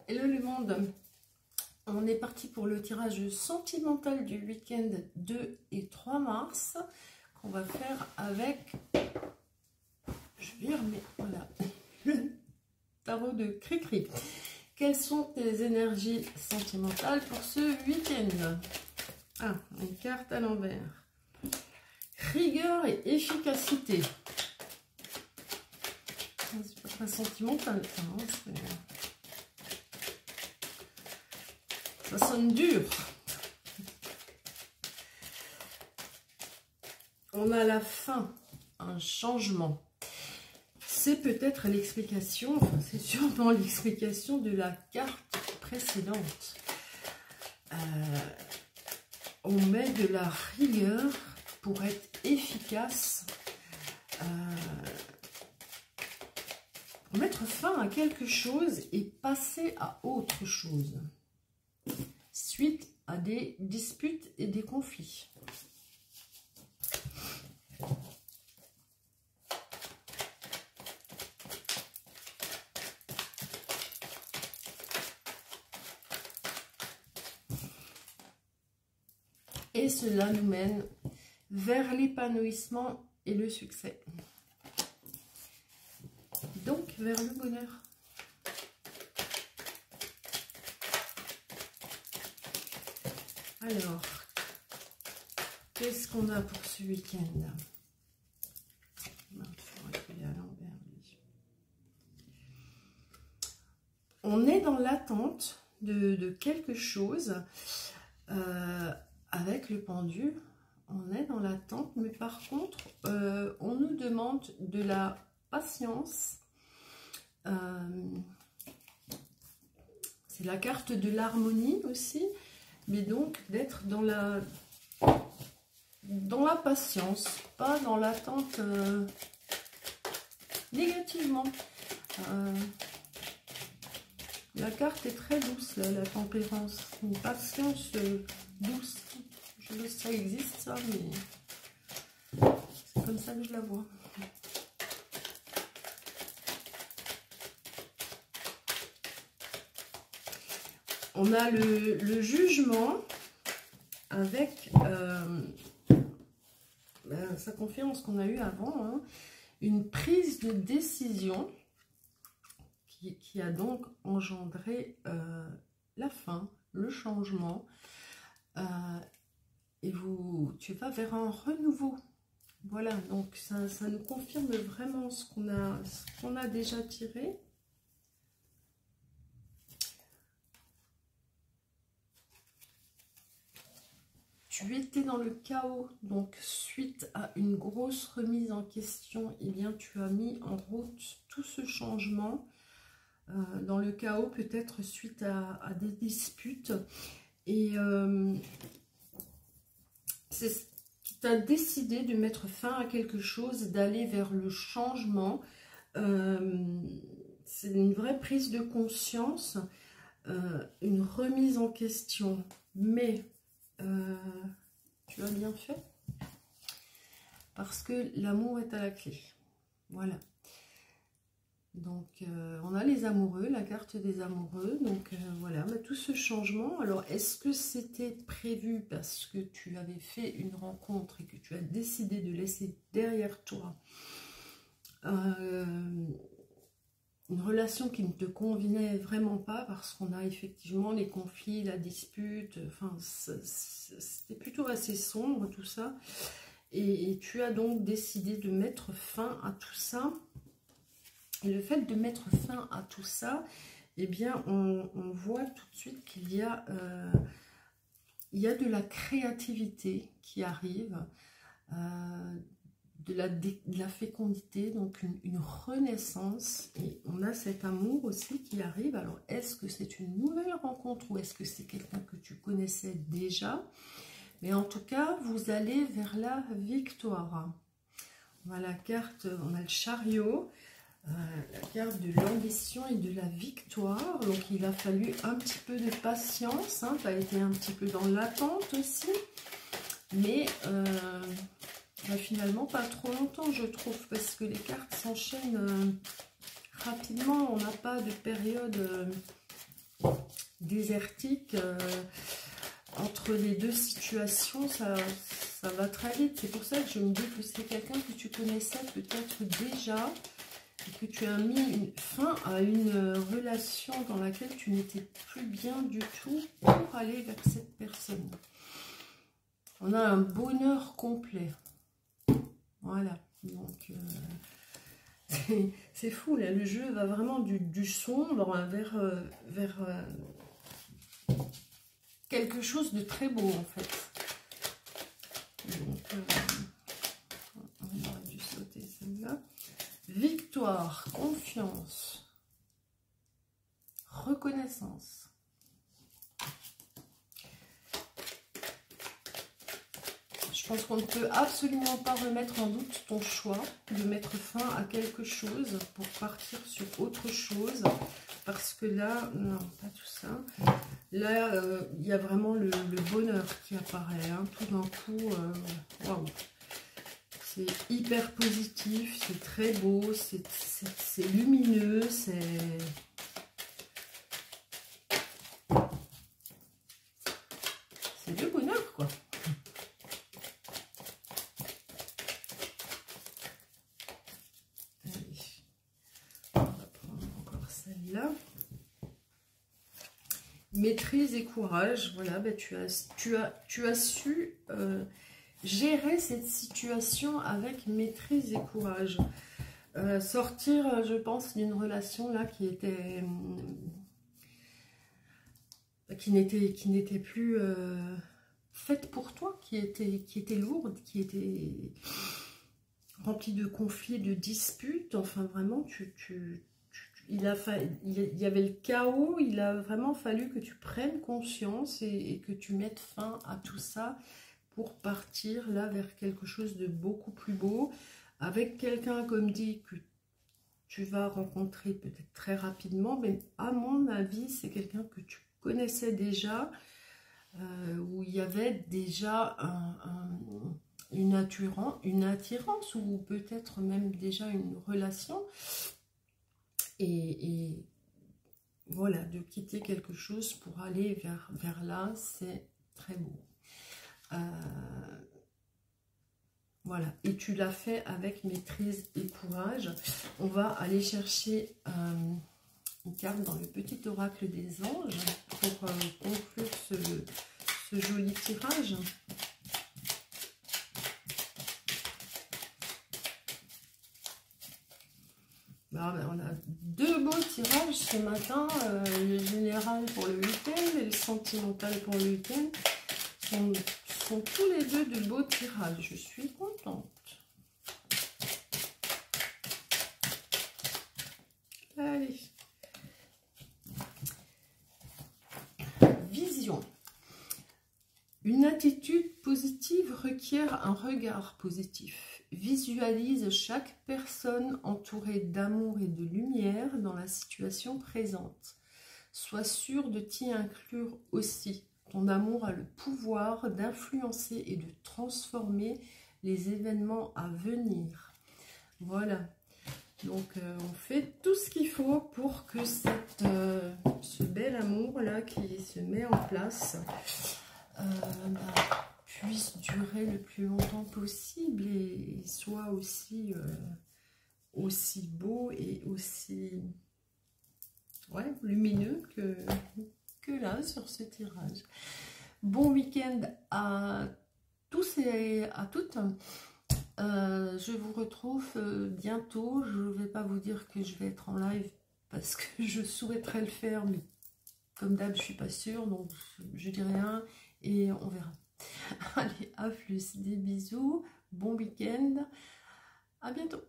Hello le monde, on est parti pour le tirage sentimental du week-end 2 et 3 mars qu'on va faire avec, je vire, mais voilà, le tarot de Cricri. Quelles sont tes énergies sentimentales pour ce week-end? Ah, une carte à l'envers. Rigueur et efficacité. C'est pas très sentimental, ça, hein, ça sonne dur. On a la fin, un changement. C'est peut-être l'explication, enfin, c'est sûrement l'explication de la carte précédente. On met de la rigueur pour être efficace, mettre fin à quelque chose et passer à autre chose, suite à des disputes et des conflits. Et cela nous mène vers l'épanouissement et le succès. Donc, vers le bonheur. Alors, qu'est-ce qu'on a pour ce week-end? On est dans l'attente de quelque chose avec le pendule. On est dans l'attente, mais par contre, on nous demande de la patience. C'est la carte de l'harmonie aussi, mais donc d'être dans la patience, pas dans l'attente négativement. La carte est très douce, là, la tempérance, une patience douce. Je sais que ça existe, ça, mais c'est comme ça que je la vois. On a le jugement avec, ça confirme ce qu'on a eu avant, hein, une prise de décision qui a donc engendré la fin, le changement, et tu vas vers un renouveau. Voilà, donc ça nous confirme vraiment ce qu'on a déjà tiré. Tu étais dans le chaos, donc suite à une grosse remise en question, eh bien tu as mis en route tout ce changement dans le chaos, peut-être suite à des disputes. Et c'est ce qui t'a décidé de mettre fin à quelque chose, d'aller vers le changement. C'est une vraie prise de conscience, une remise en question, mais tu as bien fait, parce que l'amour est à la clé. Voilà. Donc, on a les amoureux, la carte des amoureux. Donc, voilà, mais tout ce changement. Alors, est-ce que c'était prévu parce que tu avais fait une rencontre et que tu as décidé de laisser derrière toi une relation qui ne te convenait vraiment pas, parce qu'on a effectivement les conflits, la dispute, enfin, c'était plutôt assez sombre tout ça. Et tu as donc décidé de mettre fin à tout ça. Et le fait de mettre fin à tout ça, eh bien, on voit tout de suite qu'il y a de la créativité qui arrive, de la fécondité, donc une renaissance. Et on a cet amour aussi qui arrive. Alors, est-ce que c'est une nouvelle rencontre ou est-ce que c'est quelqu'un que tu connaissais déjà? Mais en tout cas, vous allez vers la victoire. On a la carte, on a le chariot. La carte de l'ambition et de la victoire. Donc il a fallu un petit peu de patience, hein. Tu as été un petit peu dans l'attente aussi, mais finalement pas trop longtemps, je trouve, parce que les cartes s'enchaînent rapidement. On n'a pas de période désertique. Entre les deux situations, ça va très vite. C'est pour ça que je me dis que c'est quelqu'un que tu connaissais peut-être déjà et que tu as mis fin à une relation dans laquelle tu n'étais plus bien du tout pour aller vers cette personne. On a un bonheur complet. Voilà. Donc, c'est fou, là. Le jeu va vraiment du sombre vers quelque chose de très beau, en fait. Donc, on aurait dû sauter celle-là. Victoire, confiance, reconnaissance. Je pense qu'on ne peut absolument pas remettre en doute ton choix de mettre fin à quelque chose pour partir sur autre chose. Parce que là, non, pas tout ça. Là, il y a vraiment le bonheur qui apparaît. Hein. Tout d'un coup, waouh. C'est hyper positif, c'est très beau, c'est lumineux, c'est le bonheur, quoi. Allez, on va prendre encore celle-là. Maîtrise et courage, voilà, ben tu as su gérer cette situation avec maîtrise et courage. Sortir, je pense, d'une relation là qui n'était plus faite pour toi, qui était lourde, qui était remplie de conflits, de disputes. Enfin, vraiment, il y avait le chaos. Il a vraiment fallu que tu prennes conscience et que tu mettes fin à tout ça pour partir là vers quelque chose de beaucoup plus beau, avec quelqu'un, comme dit, que tu vas rencontrer peut-être très rapidement, mais à mon avis, c'est quelqu'un que tu connaissais déjà, où il y avait déjà une attirance, ou peut-être même déjà une relation, et voilà, de quitter quelque chose pour aller vers là, c'est très beau. Voilà, et tu l'as fait avec maîtrise et courage. On va aller chercher une carte dans le petit oracle des anges pour conclure ce joli tirage. Ben, on a deux beaux tirages ce matin, le général pour le week-end et le sentimental pour le week-end. Sont tous les deux de beaux tirages. Je suis contente. Allez. Vision. Une attitude positive requiert un regard positif. Visualise chaque personne entourée d'amour et de lumière dans la situation présente. Sois sûr de t'y inclure aussi. Ton amour a le pouvoir d'influencer et de transformer les événements à venir. Voilà. Donc, on fait tout ce qu'il faut pour que ce bel amour-là qui se met en place puisse durer le plus longtemps possible et soit aussi beau et aussi lumineux que là sur ce tirage. Bon week-end à tous et à toutes. Je vous retrouve bientôt. Je ne vais pas vous dire que je vais être en live parce que je souhaiterais le faire, mais comme d'hab, je suis pas sûre, donc je dis rien et on verra. Allez, à plus, des bisous, bon week-end, à bientôt.